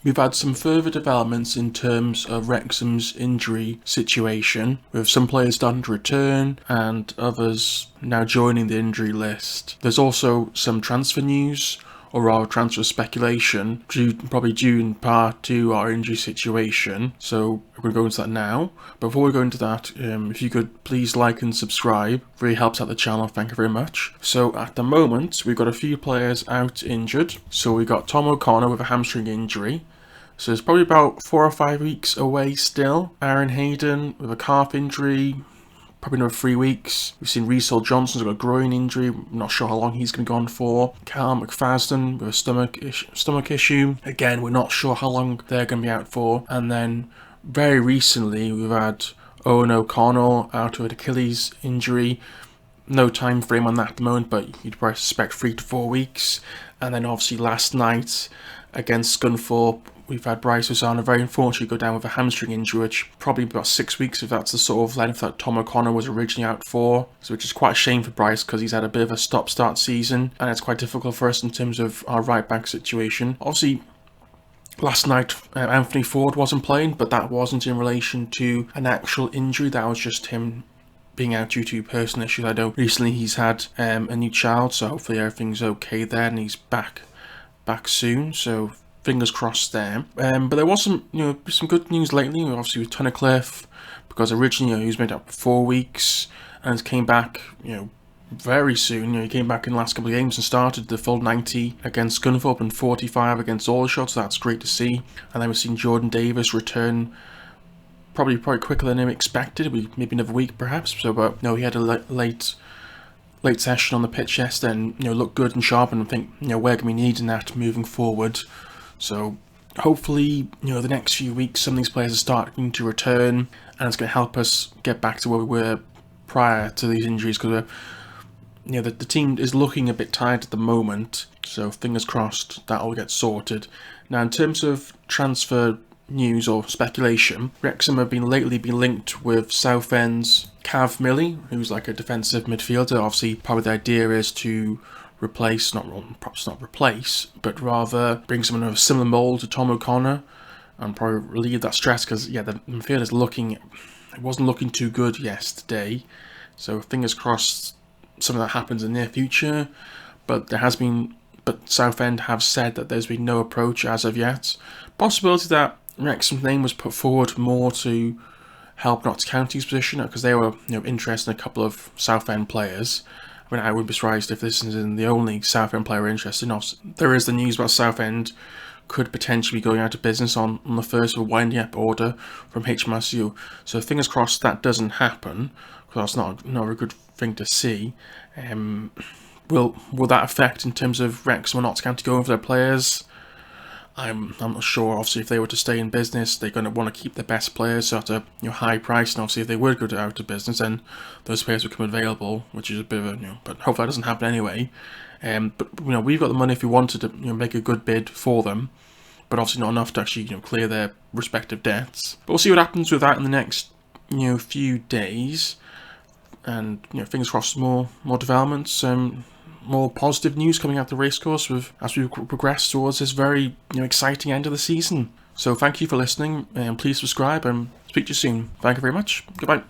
We've had some further developments in terms of Wrexham's injury situation, with some players starting to return and others now joining the injury list. There's also some transfer news, or rather transfer speculation, probably due in part to our injury situation. So we're going to go into that now. Before we go into that, if you could please like and subscribe, really helps out the channel, thank you very much. So at the moment, we've got a few players out injured. So we've got Tom O'Connor with a hamstring injury. So it's probably about 4 or 5 weeks away still. Aaron Hayden with a calf injury, probably another 3 weeks. We've seen Reece Johnson's got a groin injury. I'm not sure how long he's going to go on for. Cal McFadden with a stomach issue. Again, we're not sure how long they're going to be out for. And then very recently, we've had Eoghan O'Connell out with an Achilles injury. No time frame on that at the moment, but you'd probably suspect 3 to 4 weeks. And then obviously last night against Scunthorpe, we've had Bryce Hossannah very unfortunately go down with a hamstring injury, which probably about 6 weeks if that's the sort of length that Tom O'Connor was originally out for. So which is quite a shame for Bryce because he's had a bit of a stop-start season and it's quite difficult for us in terms of our right-back situation. Obviously, last night Anthony Ford wasn't playing, but that wasn't in relation to an actual injury. That was just him being out due to personal issues. I know recently he's had a new child, so hopefully everything's okay there and he's back soon. So fingers crossed there. But there was some good news lately. Obviously with Tunnicliffe, because originally he was made up for 4 weeks and came back very soon. He came back in the last couple of games and started the full 90 against Scunthorpe and 45 against Aldershot. So that's great to see. And then we've seen Jordan Davies return probably quicker than expected. Maybe another week perhaps. So, but no, he had a late session on the pitch yesterday and looked good and sharp, and I think we're going to be needing that moving forward. So hopefully, the next few weeks, some of these players are starting to return, and it's going to help us get back to where we were prior to these injuries, because the team is looking a bit tired at the moment. So fingers crossed that will get sorted. Now, in terms of transfer news or speculation, Wrexham have lately been linked with Southend's Cav Miley, who's like a defensive midfielder. Obviously, probably the idea is to perhaps not replace, but rather bring someone of a similar mould to Tom O'Connor and probably relieve that stress, because the midfield wasn't looking too good yesterday. So fingers crossed some of that happens in the near future. But Southend have said that there's been no approach as of yet. Possibility that Wrexham's name was put forward more to help Notts County's position, because they were interested in a couple of Southend players. I mean, I wouldn't be surprised if this isn't the only Southend player we're interested in. There is the news about Southend could potentially be going out of business on the first of a winding up order from HMRC. So fingers crossed that doesn't happen, because that's not a good thing to see. Will that affect in terms of Wrexham or Notts County going for their players? I'm not sure. Obviously, if they were to stay in business, they're going to want to keep their best players at a high price. And obviously, if they were to go out of business, then those players would become available, which is a bit of a but hopefully that doesn't happen anyway. But we've got the money if we wanted to make a good bid for them, but obviously not enough to actually clear their respective debts. But we'll see what happens with that in the next few days, and fingers crossed more developments. More positive news coming out the racecourse as we progress towards this very exciting end of the season. So thank you for listening, and please subscribe and speak to you soon. Thank you very much. Goodbye.